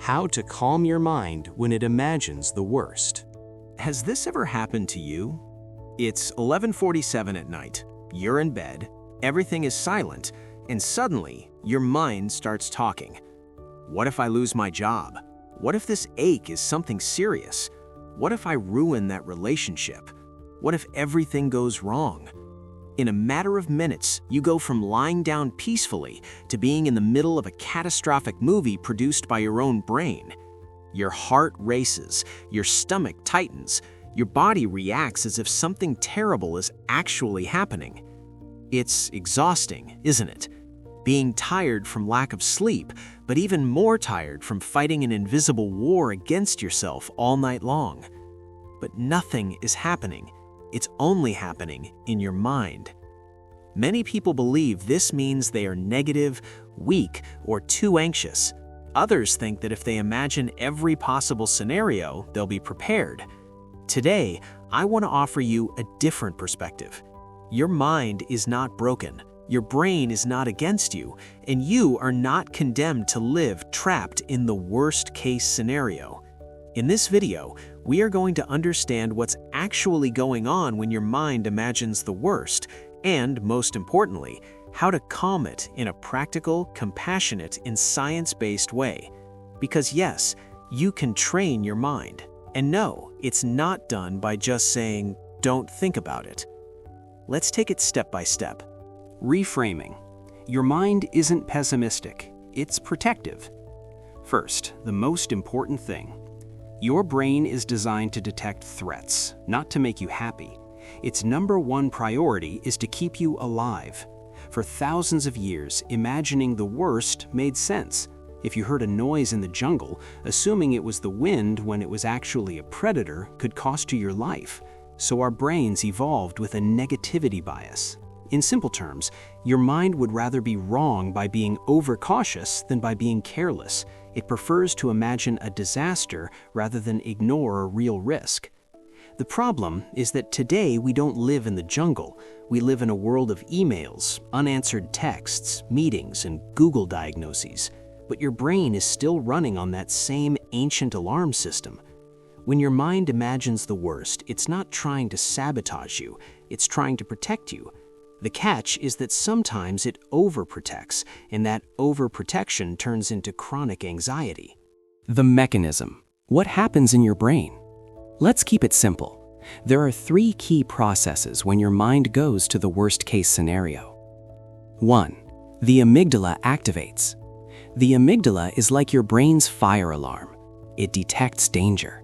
How to calm your mind when it imagines the worst. Has this ever happened to you? It's 11:47 at night. You're in bed, everything is silent, and suddenly your mind starts talking. What if I lose my job? What if this ache is something serious? What if I ruin that relationship? What if everything goes wrong? In a matter of minutes, you go from lying down peacefully to being in the middle of a catastrophic movie produced by your own brain. Your heart races, your stomach tightens, your body reacts as if something terrible is actually happening. It's exhausting, isn't it? Being tired from lack of sleep, but even more tired from fighting an invisible war against yourself all night long. But nothing is happening. It's only happening in your mind. Many people believe this means they are negative, weak, or too anxious. Others think that if they imagine every possible scenario, they'll be prepared. Today, I want to offer you a different perspective. Your mind is not broken. Your brain is not against you, and you are not condemned to live trapped in the worst-case scenario. In this video, we are going to understand what's actually going on when your mind imagines the worst, and, most importantly, how to calm it in a practical, compassionate, and science-based way. Because yes, you can train your mind. And no, it's not done by just saying, "Don't think about it." Let's take it step by step. Reframing. Your mind isn't pessimistic, it's protective. First, the most important thing. Your brain is designed to detect threats, not to make you happy. Its #1 priority is to keep you alive. For thousands of years, imagining the worst made sense. If you heard a noise in the jungle, assuming it was the wind when it was actually a predator could cost you your life. So our brains evolved with a negativity bias. In simple terms, your mind would rather be wrong by being overcautious than by being careless. It prefers to imagine a disaster rather than ignore a real risk. The problem is that today we don't live in the jungle. We live in a world of emails, unanswered texts, meetings, and Google diagnoses. But your brain is still running on that same ancient alarm system. When your mind imagines the worst, it's not trying to sabotage you, it's trying to protect you. The catch is that sometimes it overprotects, and that overprotection turns into chronic anxiety. The mechanism. What happens in your brain? Let's keep it simple. There are 3 key processes when your mind goes to the worst-case scenario. 1. The amygdala activates. The amygdala is like your brain's fire alarm. It detects danger.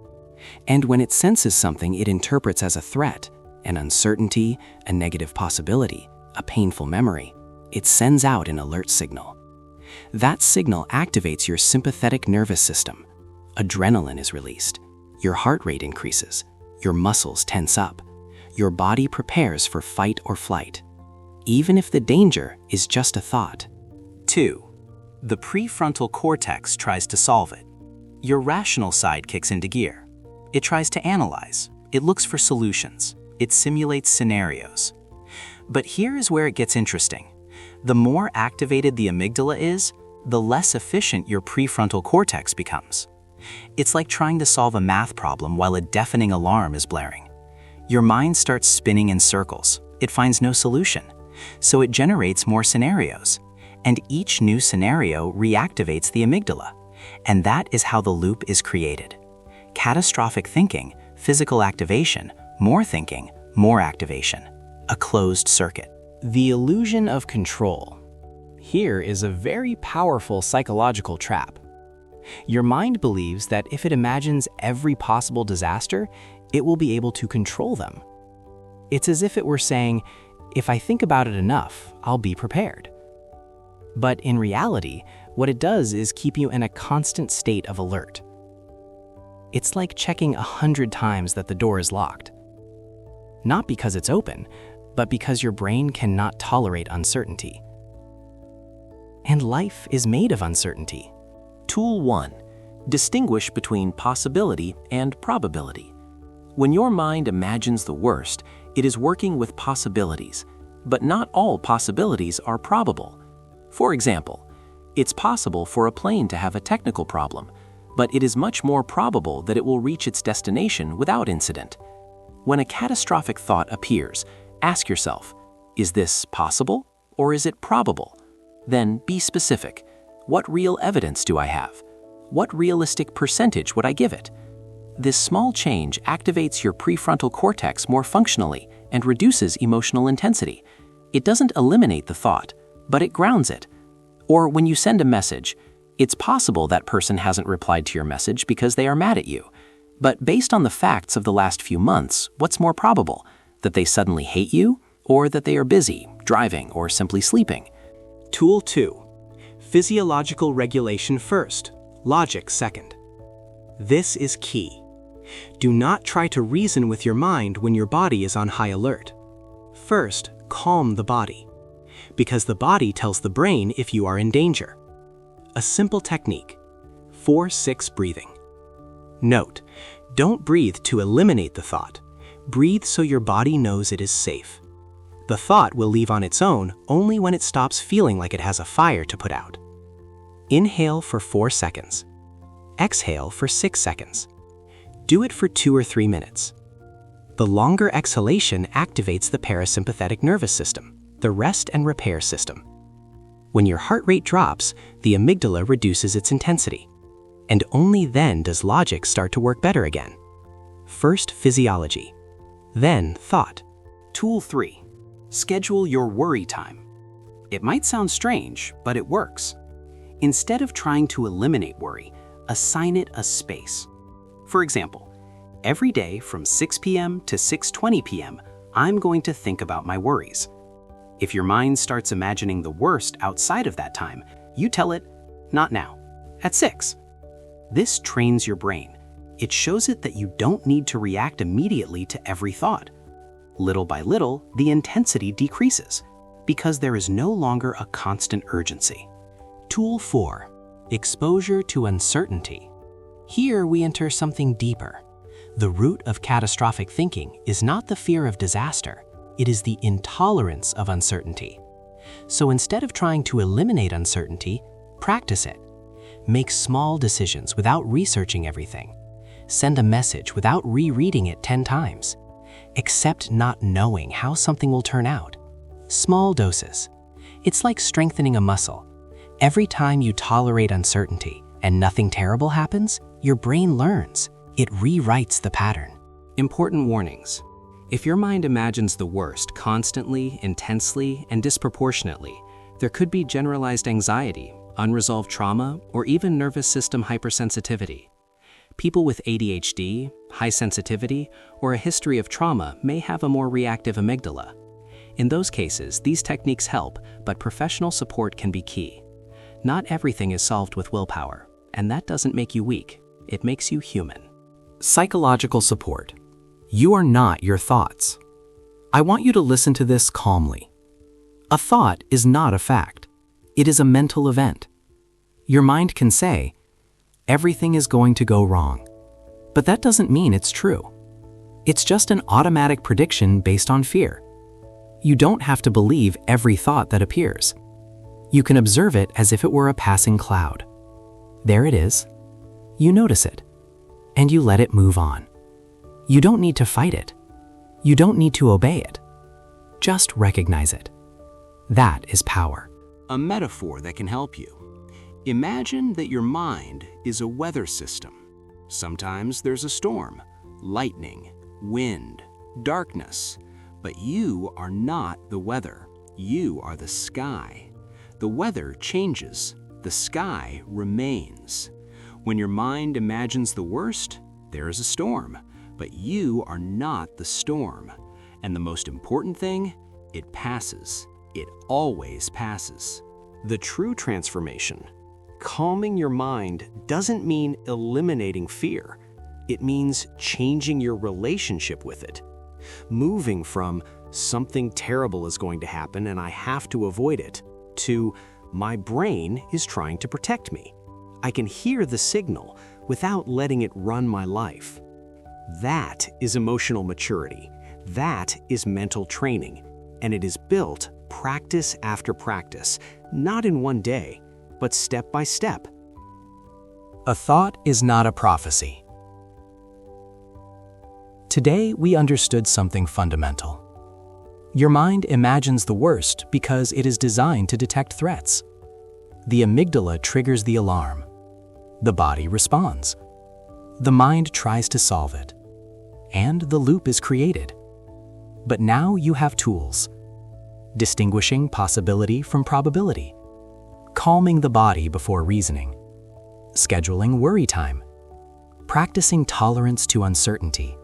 And when it senses something it interprets as a threat, an uncertainty, a negative possibility, a painful memory, it sends out an alert signal. That signal activates your sympathetic nervous system. Adrenaline is released. Your heart rate increases. Your muscles tense up. Your body prepares for fight or flight, even if the danger is just a thought. 2. The prefrontal cortex tries to solve it. Your rational side kicks into gear. It tries to analyze. It looks for solutions. It simulates scenarios. But here is where it gets interesting. The more activated the amygdala is, the less efficient your prefrontal cortex becomes. It's like trying to solve a math problem while a deafening alarm is blaring. Your mind starts spinning in circles. It finds no solution. So it generates more scenarios. And each new scenario reactivates the amygdala. And that is how the loop is created. Catastrophic thinking, physical activation, more thinking, more activation. A closed circuit. The illusion of control. Here is a very powerful psychological trap. Your mind believes that if it imagines every possible disaster, it will be able to control them. It's as if it were saying, if I think about it enough, I'll be prepared. But in reality, what it does is keep you in a constant state of alert. It's like checking 100 times that the door is locked. Not because it's open, but because your brain cannot tolerate uncertainty. And life is made of uncertainty. Tool 1. Distinguish between possibility and probability. When your mind imagines the worst, it is working with possibilities, but not all possibilities are probable. For example, it's possible for a plane to have a technical problem, but it is much more probable that it will reach its destination without incident. When a catastrophic thought appears, ask yourself, is this possible or is it probable? Then be specific. What real evidence do I have? What realistic percentage would I give it? This small change activates your prefrontal cortex more functionally and reduces emotional intensity. It doesn't eliminate the thought, but it grounds it. Or when you send a message, it's possible that person hasn't replied to your message because they are mad at you. But based on the facts of the last few months, what's more probable? That they suddenly hate you, or that they are busy, driving, or simply sleeping? Tool 2. Physiological regulation first, logic second. This is key. Do not try to reason with your mind when your body is on high alert. First, calm the body, because the body tells the brain if you are in danger. A simple technique, 4-6 breathing. Note, don't breathe to eliminate the thought. Breathe so your body knows it is safe. The thought will leave on its own only when it stops feeling like it has a fire to put out. Inhale for 4 seconds. Exhale for 6 seconds. Do it for 2 or 3 minutes. The longer exhalation activates the parasympathetic nervous system, the rest and repair system. When your heart rate drops, the amygdala reduces its intensity. And only then does logic start to work better again. First physiology, then thought. Tool 3. Schedule your worry time. It might sound strange, but it works. Instead of trying to eliminate worry, assign it a space. For example, every day from 6 p.m. to 6:20 p.m., I'm going to think about my worries. If your mind starts imagining the worst outside of that time, you tell it, not now, at 6. This trains your brain. It shows it that you don't need to react immediately to every thought. Little by little, the intensity decreases because there is no longer a constant urgency. Tool 4. Exposure to uncertainty. Here we enter something deeper. The root of catastrophic thinking is not the fear of disaster, it is the intolerance of uncertainty. So instead of trying to eliminate uncertainty, practice it. Make small decisions without researching everything. Send a message without rereading it 10 times. Accept not knowing how something will turn out. Small doses. It's like strengthening a muscle. Every time you tolerate uncertainty and nothing terrible happens, your brain learns. It rewrites the pattern. Important warnings. If your mind imagines the worst constantly, intensely, and disproportionately, there could be generalized anxiety, unresolved trauma, or even nervous system hypersensitivity. People with ADHD, high sensitivity, or a history of trauma may have a more reactive amygdala. In those cases, these techniques help, but professional support can be key. Not everything is solved with willpower, and that doesn't make you weak. It makes you human. Psychological support. You are not your thoughts. I want you to listen to this calmly. A thought is not a fact. It is a mental event. Your mind can say, everything is going to go wrong. But that doesn't mean it's true. It's just an automatic prediction based on fear. You don't have to believe every thought that appears. You can observe it as if it were a passing cloud. There it is. You notice it, and you let it move on. You don't need to fight it. You don't need to obey it. Just recognize it. That is power. A metaphor that can help you. Imagine that your mind is a weather system. Sometimes there's a storm, lightning, wind, darkness, but you are not the weather. You are the sky. The weather changes. The sky remains. When your mind imagines the worst, there is a storm, but you are not the storm. And the most important thing, it passes. It always passes. The true transformation, calming your mind, doesn't mean eliminating fear. It means changing your relationship with it. Moving from something terrible is going to happen and I have to avoid it, to my brain is trying to protect me. I can hear the signal without letting it run my life. That is emotional maturity. That is mental training. And it is built practice after practice, not in one day, but step by step. A thought is not a prophecy. Today, we understood something fundamental. Your mind imagines the worst because it is designed to detect threats. The amygdala triggers the alarm. The body responds. The mind tries to solve it. And the loop is created. But now you have tools. Distinguishing possibility from probability. Calming the body before reasoning. Scheduling worry time. Practicing tolerance to uncertainty.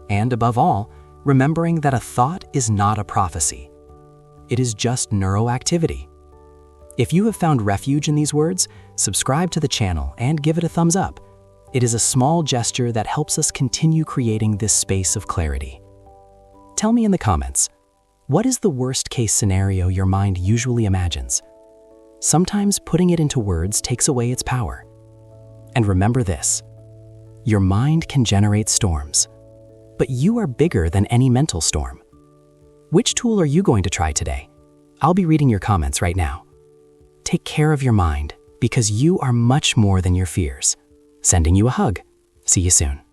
And above all, remembering that a thought is not a prophecy. It is just neuroactivity. If you have found refuge in these words, subscribe to the channel and give it a thumbs up. It is a small gesture that helps us continue creating this space of clarity. Tell me in the comments, what is the worst-case scenario your mind usually imagines? Sometimes putting it into words takes away its power. And remember this, your mind can generate storms, but you are bigger than any mental storm. Which tool are you going to try today? I'll be reading your comments right now. Take care of your mind because you are much more than your fears. Sending you a hug. See you soon.